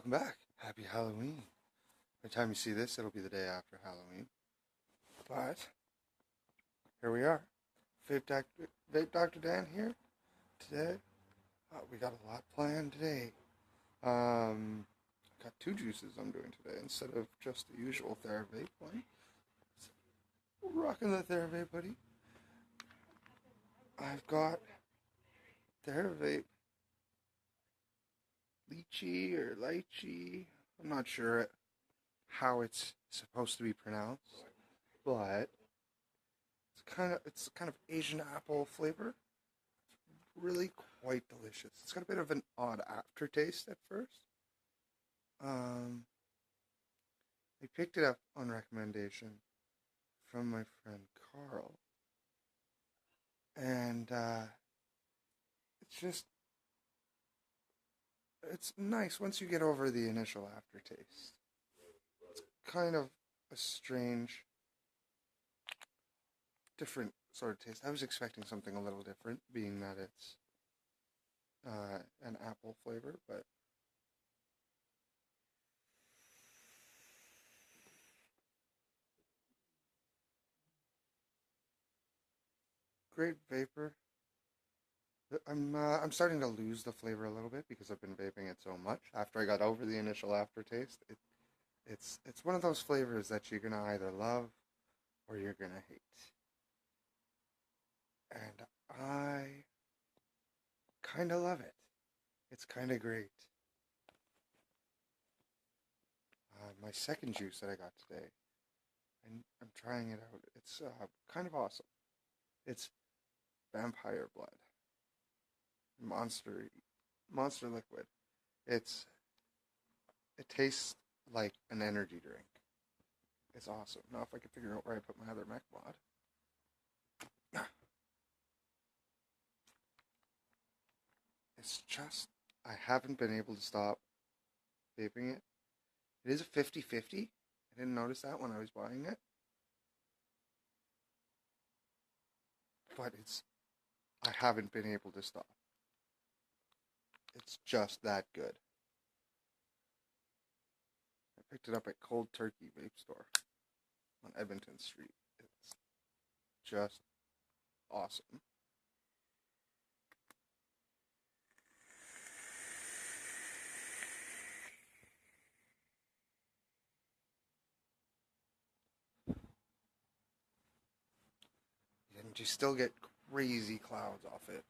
welcome back. Happy Halloween. By the time you see this, it'll be the day after Halloween. But here we are. Vape Dr Dan here today. We got a lot planned today. Got two juices I'm doing today instead of just the usual TheraVape one. We're rocking the TheraVape hoodie. I've got TheraVape lychee or lychee. I'm not sure how it's supposed to be pronounced, but it's kind of Asian apple flavor. Really quite delicious. It's got a bit of an odd aftertaste at first. I picked it up on recommendation from my friend Carl, and it's nice once you get over the initial aftertaste. It's kind of a strange, different sort of taste. I was expecting something a little different, being that it's an apple flavor, but great vapor. I'm starting to lose the flavor a little bit because I've been vaping it so much. After I got over the initial aftertaste, it's one of those flavors that you're gonna either love or you're gonna hate. And I kind of love it. It's kind of great. My second juice that I got today, and I'm trying it out. It's kind of awesome. It's vampire blood. Monster liquid. It tastes like an energy drink. It's awesome. Now if I could figure out where I put my other mech mod. It's just, I haven't been able to stop vaping it. It is a 50-50. I didn't notice that when I was buying it. But I haven't been able to stop. It's just that good. I picked it up at Cold Turkey Vape Store on Edmonton Street. It's just awesome. And you still get crazy clouds off it.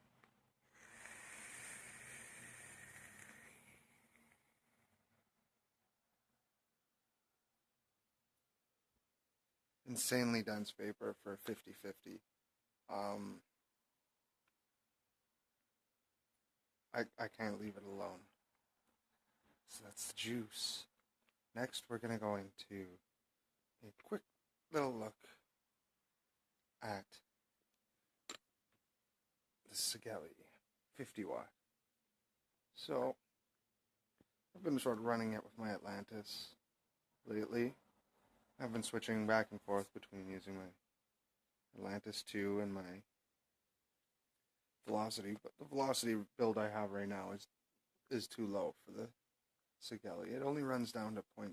Insanely dense vapor for 50-50. I can't leave it alone. So that's the juice. Next, we're going to go into a quick little look at the Sigelei 50 watt. So, I've been sort of running it with my Atlantis lately. I've been switching back and forth between using my Atlantis 2 and my Velocity, but the Velocity build I have right now is too low for the Sigelei. It only runs down to 0.02.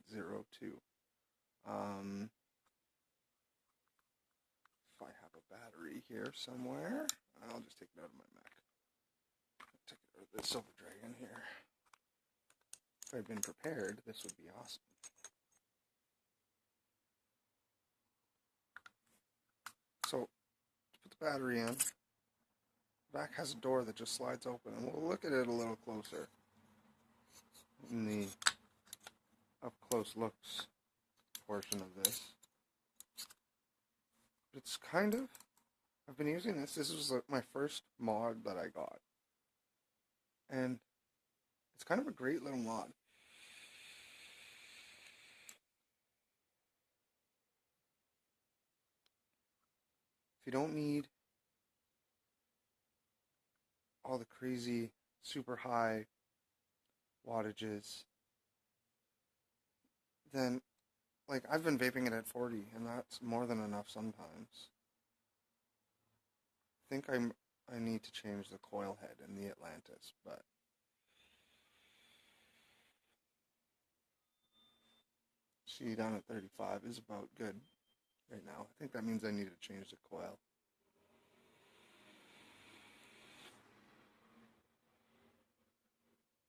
If I have a battery here somewhere, I'll just take it out of my Mac. I'll take it out of the Silver Dragon here. If I'd been prepared, this would be awesome. So, put the battery in. The back has a door that just slides open, and we'll look at it a little closer in the up-close looks portion of this. It's kind of, I've been using this. This was my first mod that I got, and it's kind of a great little mod. If you don't need all the crazy super high wattages, then like I've been vaping it at 40 and that's more than enough sometimes. I think I need to change the coil head in the Atlantis, but See, down at 35 is about good right now. I think that means I need to change the coil.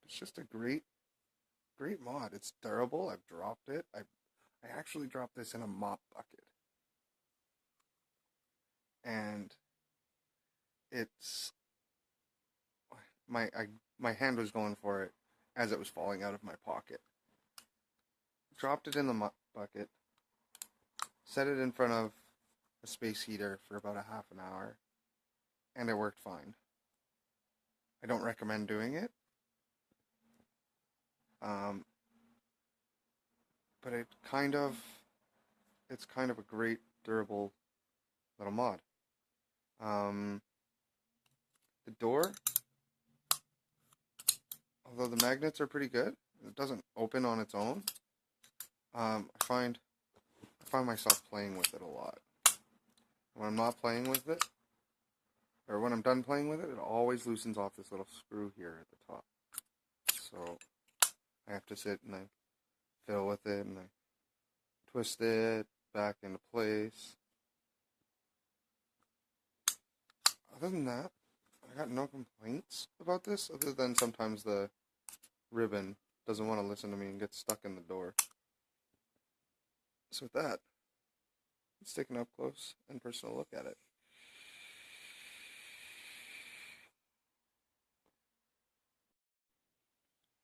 It's just a great mod. It's durable. I've dropped it. I actually dropped this in a mop bucket. And it's my hand was going for it as it was falling out of my pocket. Dropped it in the mop bucket. Set it in front of a space heater for about a half an hour, and it worked fine. I don't recommend doing it. But it's kind of a great durable little mod. The door, although the magnets are pretty good, it doesn't open on its own. I find myself playing with it a lot. When I'm not playing with it, or when I'm done playing with it, it always loosens off this little screw here at the top. So I have to sit and I fiddle with it and I twist it back into place. Other than that, I got no complaints about this, other than sometimes the ribbon doesn't want to listen to me and gets stuck in the door. So with that, let's take an up close and personal look at it.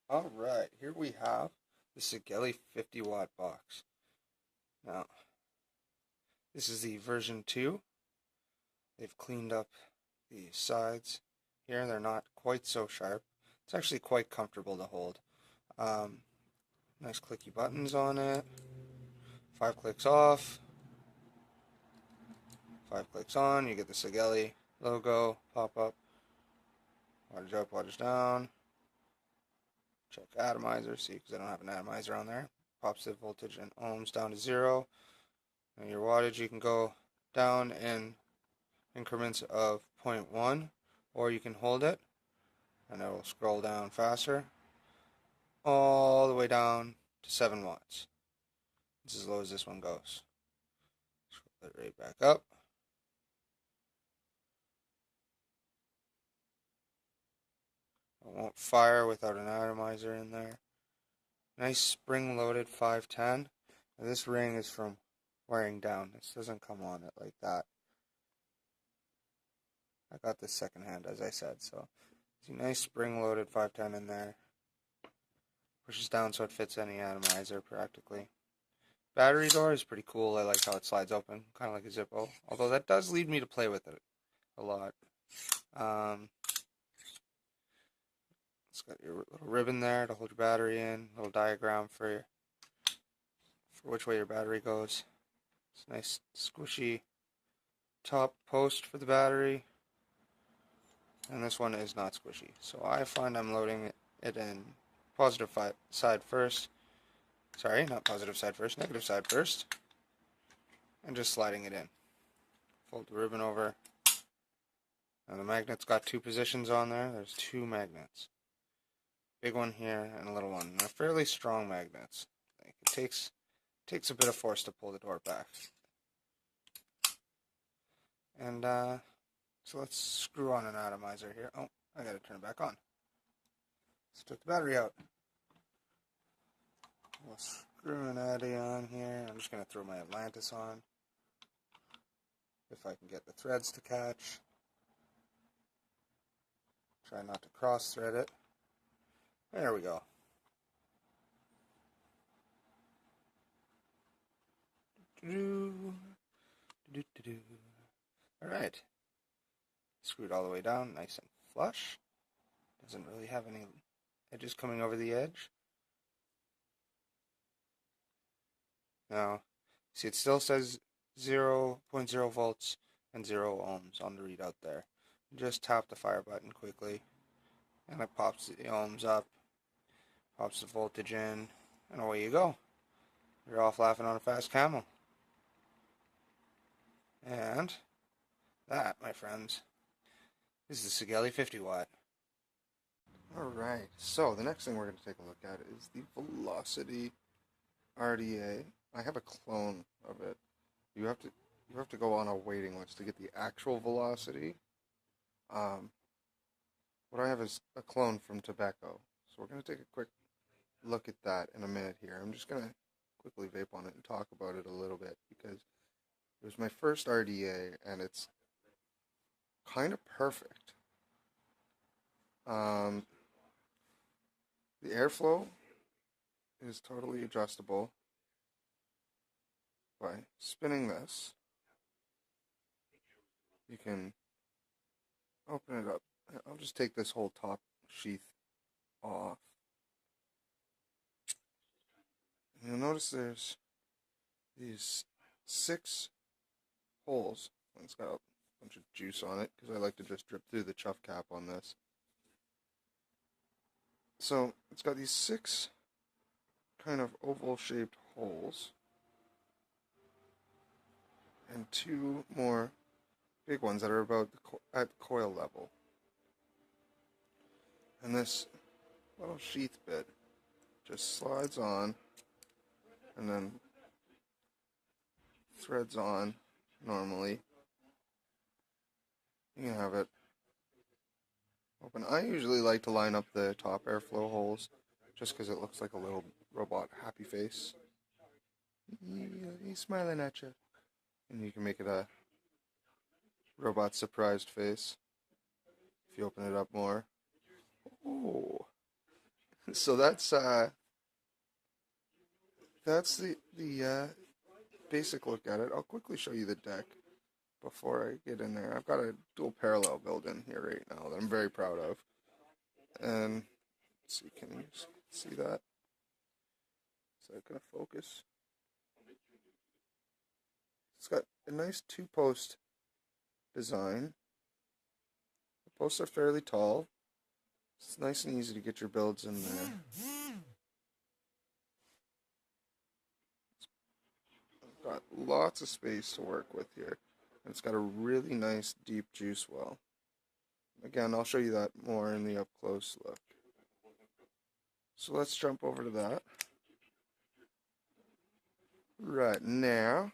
Alright, here we have the Sigelei 50 watt box. Now, this is the version 2. They've cleaned up the sides here. They're not quite so sharp. It's actually quite comfortable to hold. Nice clicky buttons on it. 5 clicks off. 5 clicks on. You get the Sigelei logo pop up. Wattage up, wattage down. Check atomizer, see, because I don't have an atomizer on there. Pops the voltage and ohms down to 0. And your wattage, you can go down in increments of 0.1, or you can hold it, and it will scroll down faster, all the way down to 7 watts. This is as low as this one goes. Scroll it right back up. It won't fire without an atomizer in there. Nice spring-loaded 510. Now this ring is from wearing down. This doesn't come on it like that. I got this secondhand, as I said, so it's a nice spring-loaded 510 in there. Pushes down so it fits any atomizer practically. Battery door is pretty cool. I like how it slides open, kind of like a Zippo. Although that does lead me to play with it a lot. It's got your little ribbon there to hold your battery in. Little diagram for which way your battery goes. It's a nice squishy top post for the battery. And this one is not squishy. So I find I'm loading it in positive side first. Sorry, not positive side first, negative side first. And just sliding it in. Fold the ribbon over. Now the magnet's got 2 positions on there. There's 2 magnets. Big one here and a little one. They're fairly strong magnets. It takes a bit of force to pull the door back. And so let's screw on an atomizer here. Oh, I gotta turn it back on. Let's take the battery out. We'll screw an Addy on here. I'm just gonna throw my Atlantis on. If I can get the threads to catch. Try not to cross thread it. There we go. Alright. Screwed all the way down, nice and flush. Doesn't really have any edges coming over the edge. Now, see, it still says 0.0 volts and 0 ohms on the readout there. Just tap the fire button quickly, and it pops the ohms up, pops the voltage in, and away you go. You're off laughing on a fast camel. And that, my friends, is the Sigelei 50 watt. Alright, so the next thing we're going to take a look at is the velocity RDA. I have a clone of it. You have to go on a waiting list to get the actual velocity. Um, what I have is a clone from tobacco. So we're going to take a quick look at that in a minute here. I'm just going to quickly vape on it and talk about it a little bit because it was my first RDA and it's kind of perfect. The airflow is totally adjustable by spinning this. You can open it up. I'll just take this whole top sheath off. You'll notice there's these 6 holes. It's got a bunch of juice on it because I like to just drip through the chuff cap on this. So it's got these 6 kind of oval shaped holes and 2 more big ones that are about at coil level. And this little sheath bit just slides on and then threads on normally. You can have it open. I usually like to line up the top airflow holes just because it looks like a little robot happy face. He's smiling at you. And you can make it a robot surprised face if you open it up more. Oh. So that's the basic look at it. I'll quickly show you the deck before I get in there. I've got a dual parallel build in here right now that I'm very proud of. And let's see, can you see that? Is that going to focus? It's got a nice 2-post design. The posts are fairly tall. It's nice and easy to get your builds in there. It's got lots of space to work with here. And it's got a really nice deep juice well. Again, I'll show you that more in the up close look. So let's jump over to that. Right now.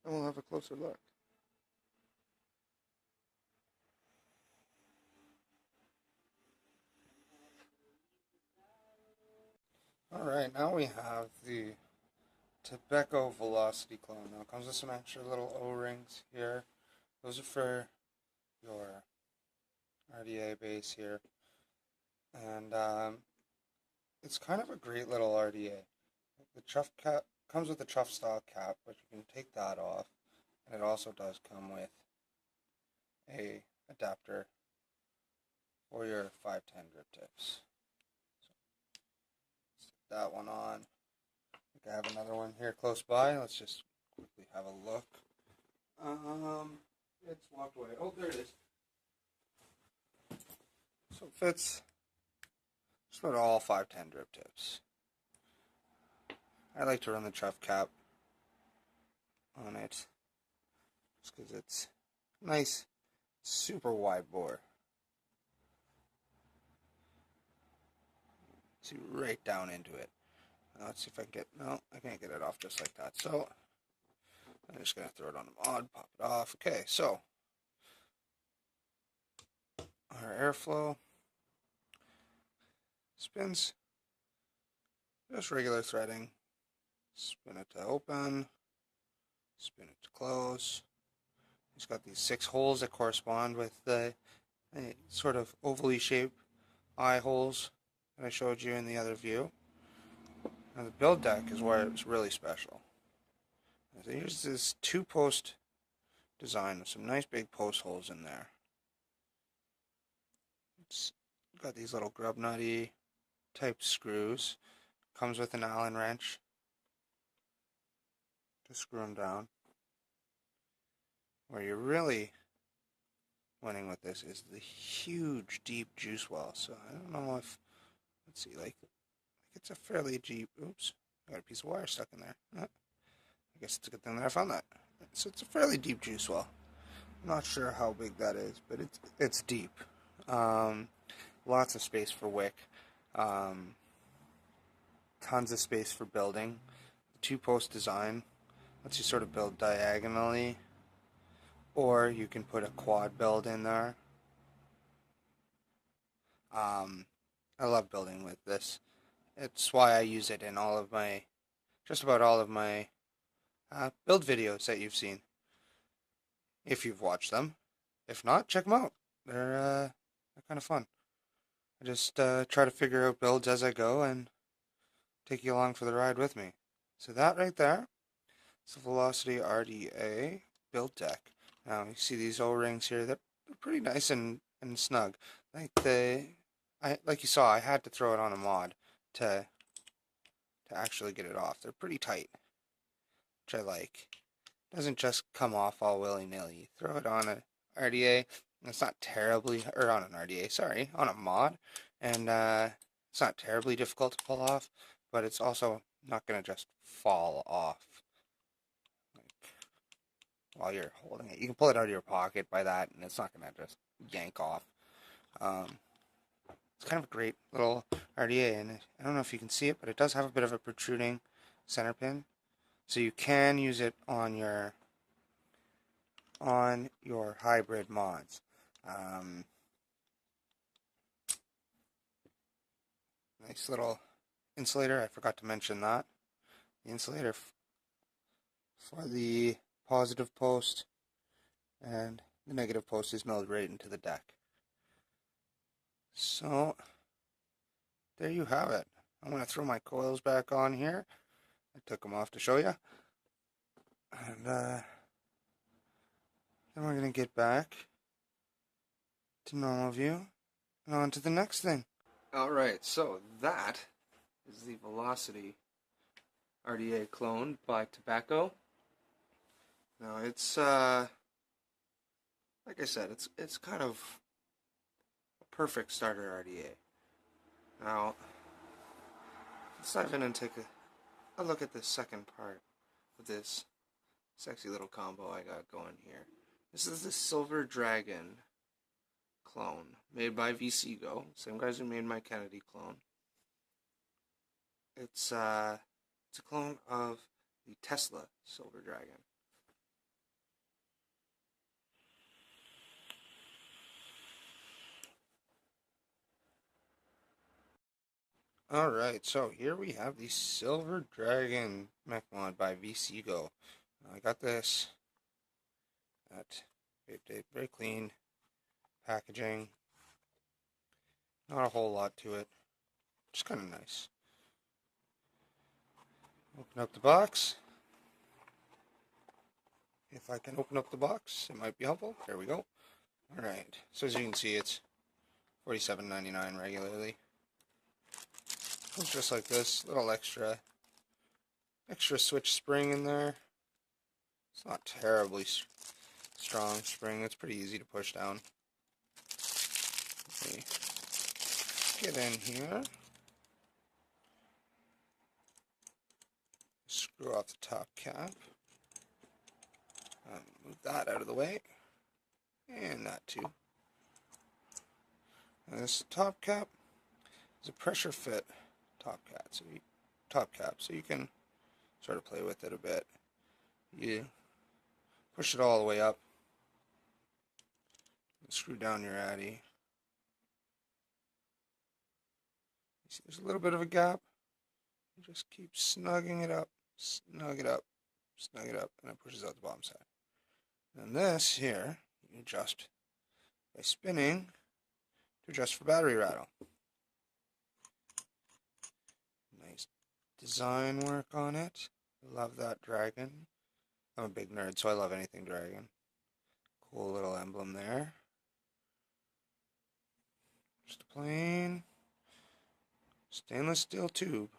And we'll have a closer look. Alright, now we have the Tobacco Velocity clone. Now it comes with some extra little O-rings here. Those are for your RDA base here. And it's kind of a great little RDA. The chuff cap comes with a chuff style cap, but you can take that off. And it also does come with a adapter for your 510 grip tips. So, that one on. I think I have another one here close by. Let's just quickly have a look. It's walked away. Oh, there it is. So it fits just about all 510 drip tips. I like to run the chuff cap on it just because it's nice, super wide bore. See right down into it. Now let's see if I can get, no, I can't get it off just like that. So I'm just going to throw it on the mod, pop it off. Okay, so our airflow spins just regular threading. Spin it to open, spin it to close. It's got these 6 holes that correspond with the sort of ovally shaped eye holes that I showed you in the other view. Now the build deck is where it's really special. So here's this 2-post design with some nice big post holes in there. It's got these little grub nutty type screws. Comes with an Allen wrench to screw them down. Where you're really winning with this is the huge deep juice well. So I don't know if, let's see, like it's a fairly deep, oops, I got a piece of wire stuck in there. I guess it's a good thing that I found that. So it's a fairly deep juice well. I'm not sure how big that is, but it's deep. Lots of space for wick. Um, Tons of space for building. The two-post design lets you sort of build diagonally, or you can put a quad build in there. I love building with this. It's why I use it in just about all of my build videos that you've seen, if you've watched them. If not, check them out. They're kind of fun. I just try to figure out builds as I go and take you along for the ride with me. So that right there is the Velocity RDA build deck. Now you see these O-rings here, they're pretty nice and snug. Like you saw, I had to throw it on a mod to actually get it off. They're pretty tight, which I like. It doesn't just come off all willy-nilly. Throw it on a RDA, it's not terribly, or on an RDA, sorry, on a mod, and it's not terribly difficult to pull off, but it's also not going to just fall off while you're holding it. You can pull it out of your pocket by that, and it's not going to just yank off. It's kind of a great little RDA, and I don't know if you can see it, but it does have a bit of a protruding center pin, so you can use it on your hybrid mods. Nice little insulator. I forgot to mention that. The insulator for the positive post and the negative post is milled right into the deck. So there you have it. I'm going to throw my coils back on here. I took them off to show you. And then we're going to get back to normal view and on to the next thing. Alright, so that is the Velocity RDA clone by Tobacco. Now it's like I said, it's kind of a perfect starter RDA. Now let's dive in and take a look at the second part of this sexy little combo I got going here. This is the Silver Dragon clone made by Sigelei, same guys who made my Kennedy clone. It's a clone of the Tesla Silver Dragon. Alright, so here we have the Silver Dragon mech mod by Sigelei. I got this at Vape Date. Very clean packaging. Not a whole lot to it. Just kind of nice. Open up the box. If I can open up the box, it might be helpful. There we go. Alright, so as you can see, it's $47.99 regularly. It's just like this, little extra switch spring in there. It's not terribly strong spring. It's pretty easy to push down. Let me get in here. Screw off the top cap. Move that out of the way. And that too. And this top cap is a pressure fit top cap, so you can sort of play with it a bit. You push it all the way up, and screw down your Addy. You see there's a little bit of a gap. You just keep snugging it up, snug it up, snug it up, and it pushes out the bottom side. And this here, you adjust by spinning to adjust for battery rattle. Nice design work on it. Love that dragon. I'm a big nerd, so I love anything dragon. Cool little emblem there. Just a plain stainless steel tube.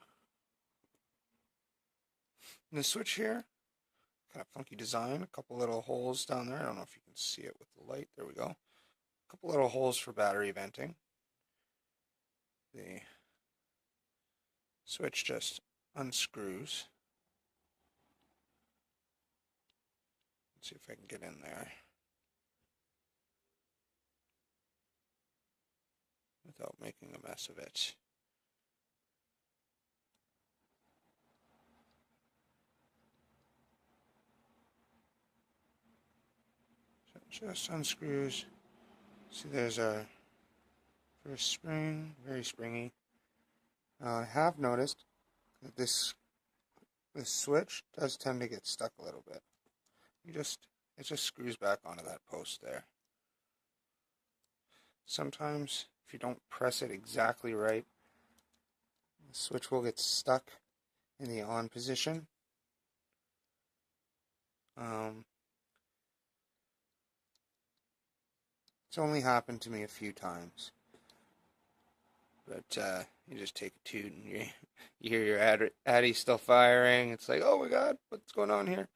And the switch here, kind of funky design. A couple little holes down there. I don't know if you can see it with the light. There we go. A couple little holes for battery venting. The switch just unscrews. Let's see if I can get in there without making a mess of it. So it just unscrews. See, there's our first spring, very springy. I have noticed that this switch does tend to get stuck a little bit. It just screws back onto that post there. Sometimes if you don't press it exactly right, the switch will get stuck in the on position. It's only happened to me a few times. But you just take a toot and you hear your Addy still firing. It's like, oh my god, what's going on here?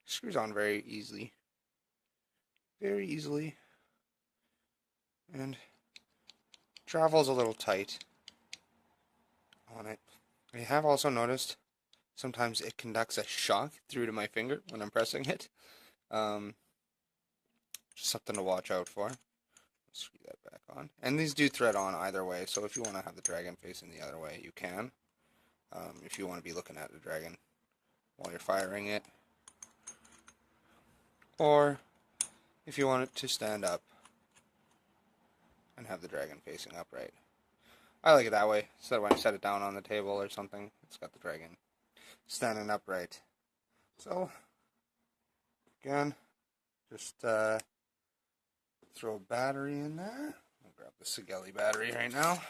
Screws on very easily. Very easily. And travel's a little tight on it. I have also noticed sometimes it conducts a shock through to my finger when I'm pressing it. Just something to watch out for. Screw that back on. And these do thread on either way, so if you want to have the dragon facing the other way, you can. If you want to be looking at the dragon while you're firing it. Or if you want it to stand up and have the dragon facing upright. I like it that way, so that when I set it down on the table or something, it's got the dragon standing upright. So, again, just throw a battery in there. I'll grab the Sigelei battery right now.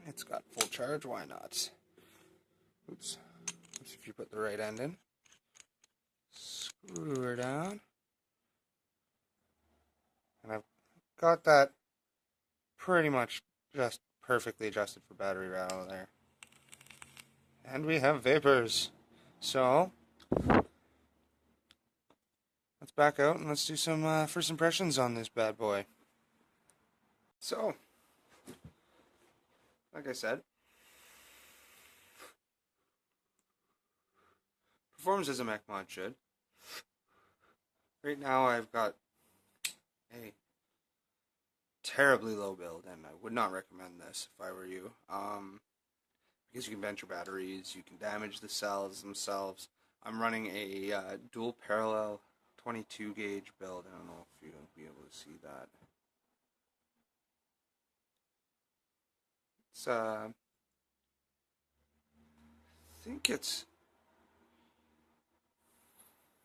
It's got full charge, why not? Oops. Oops, if you put the right end in. Screw her down. And I've got that pretty much just perfectly adjusted for battery rattle there. And we have vapors. So, let's back out and let's do some first impressions on this bad boy. So, like I said, performs as a mech mod should. Right now I've got a terribly low build, and I would not recommend this if I were you. Because you can bend your batteries, you can damage the cells themselves. I'm running a dual parallel 22 gauge build. I don't know if you'll be able to see that. It's I think it's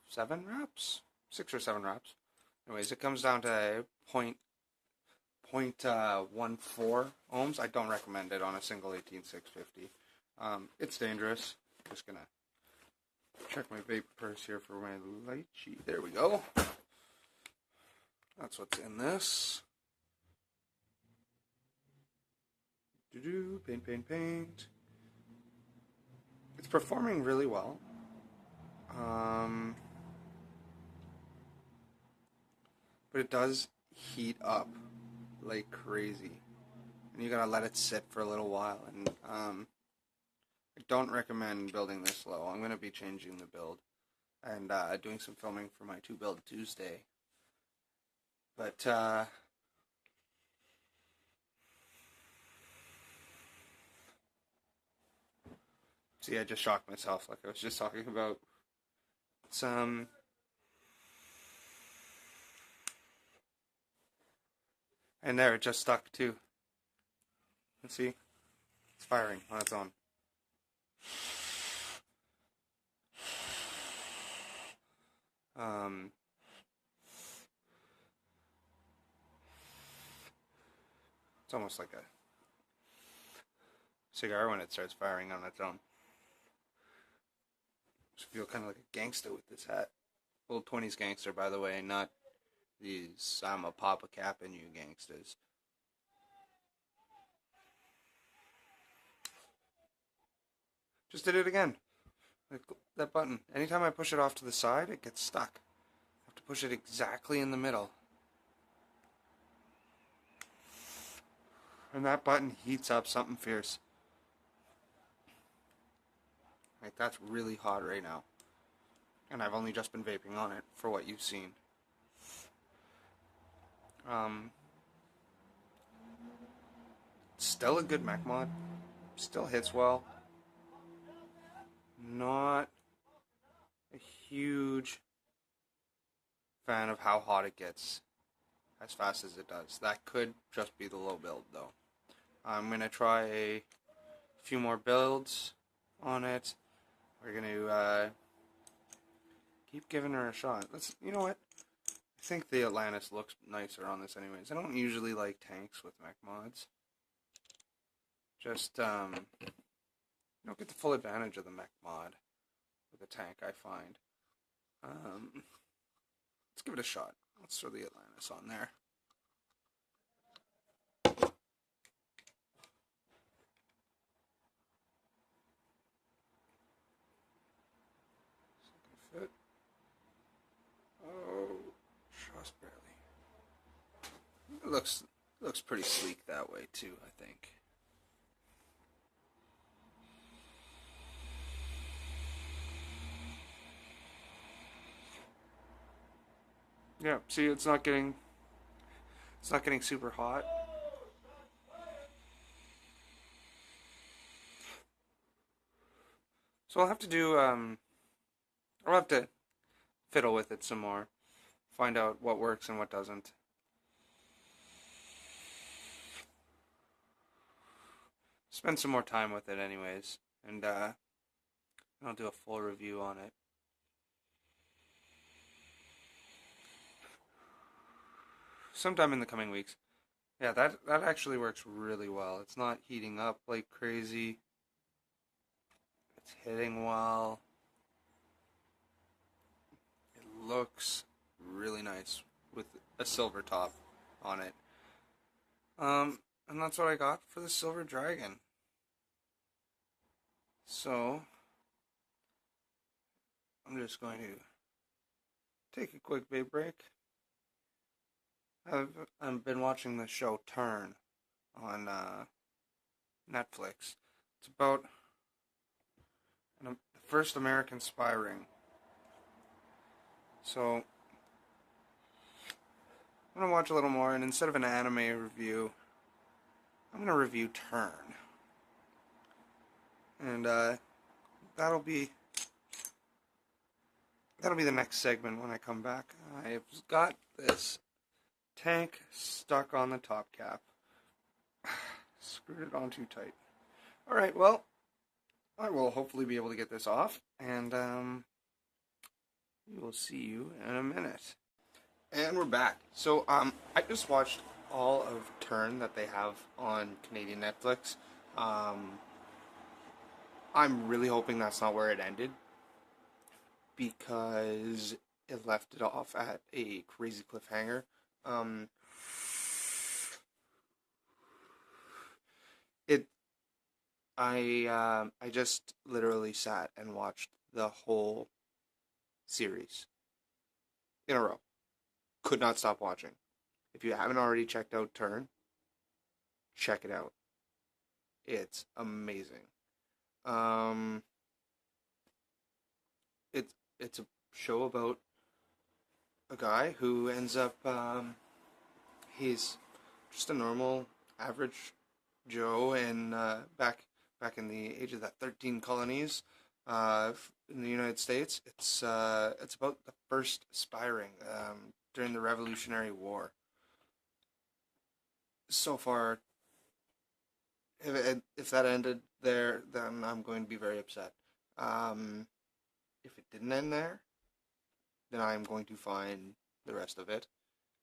7 wraps, 6 or 7 wraps. Anyways, it comes down to 0.14 ohms. I don't recommend it on a single 18650. It's dangerous. Just gonna check my vape purse here for my lychee. There we go. That's what's in this. Paint. It's performing really well. But it does heat up like crazy. And you gotta let it sit for a little while. And I don't recommend building this low. I'm gonna be changing the build and doing some filming for my 2 Build Tuesday. But see, I just shocked myself like I was just talking about. Some and there, it just stuck too. Let's see. It's firing on its own. It's almost like a cigar when it starts firing on its own. Just feel kind of like a gangster with this hat. Old 20s gangster, by the way, not these I'm a papa cap and you gangsters. Just did it again. Like that button. Anytime I push it off to the side, it gets stuck. I have to push it exactly in the middle. And that button heats up something fierce. Like, that's really hot right now. And I've only just been vaping on it for what you've seen. Still a good mech mod. Still hits well. Not a huge fan of how hot it gets as fast as it does. That could just be the low build though. I'm going to try a few more builds on it. We're going to keep giving her a shot. You know what? I think the Atlantis looks nicer on this anyways. I don't usually like tanks with mech mods. Just, you don't get the full advantage of the mech mod with a tank, I find. Let's give it a shot. Let's throw the Atlantis on there. Fit. Oh, just barely. It looks pretty sleek that way too, I think. Yeah, see, it's not getting super hot. So I'll have to fiddle with it some more. Find out what works and what doesn't. Spend some more time with it anyways, and I'll do a full review on it. Sometime in the coming weeks. Yeah, that actually works really well. It's not heating up like crazy. It's hitting well. It looks really nice with a silver top on it. And that's what I got for the Silver Dragon. So, I'm just going to take a quick vape break. I've been watching the show Turn on Netflix. It's about the first American spy ring. So, I'm going to watch a little more, and instead of an anime review, I'm going to review Turn. And that'll be the next segment when I come back. I've got this tank stuck on the top cap. Screwed it on too tight. Alright, well, I will hopefully be able to get this off, and we will see you in a minute. And we're back. So, I just watched all of Turn that they have on Canadian Netflix. I'm really hoping that's not where it ended, because it left it off at a crazy cliffhanger. I just literally sat and watched the whole series in a row. Could not stop watching. If you haven't already checked out Turn, check it out. It's amazing. It's a show about a guy who ends up he's just a normal average Joe in back in the age of the 13 colonies in the United States. It's about the first spy ring during the Revolutionary War. So far, if that ended there, then I'm going to be very upset. If it didn't end there, then I'm going to find the rest of it,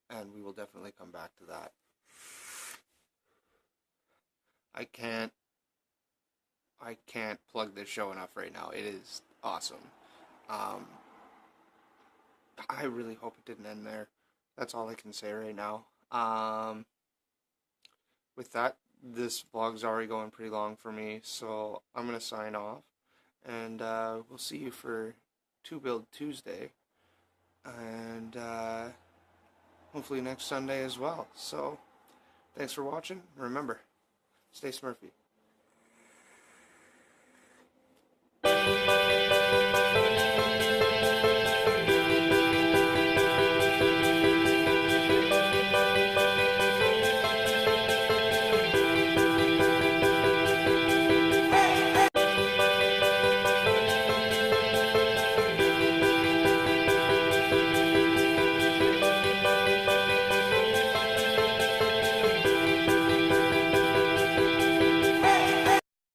and we will definitely come back to that. I can't plug this show enough right now. It is awesome. I really hope it didn't end there. That's all I can say right now. With that, this vlog's already going pretty long for me, so I'm going to sign off. And we'll see you for 2 Build Tuesday. And hopefully next Sunday as well. So, thanks for watching. Remember, stay Smurfy.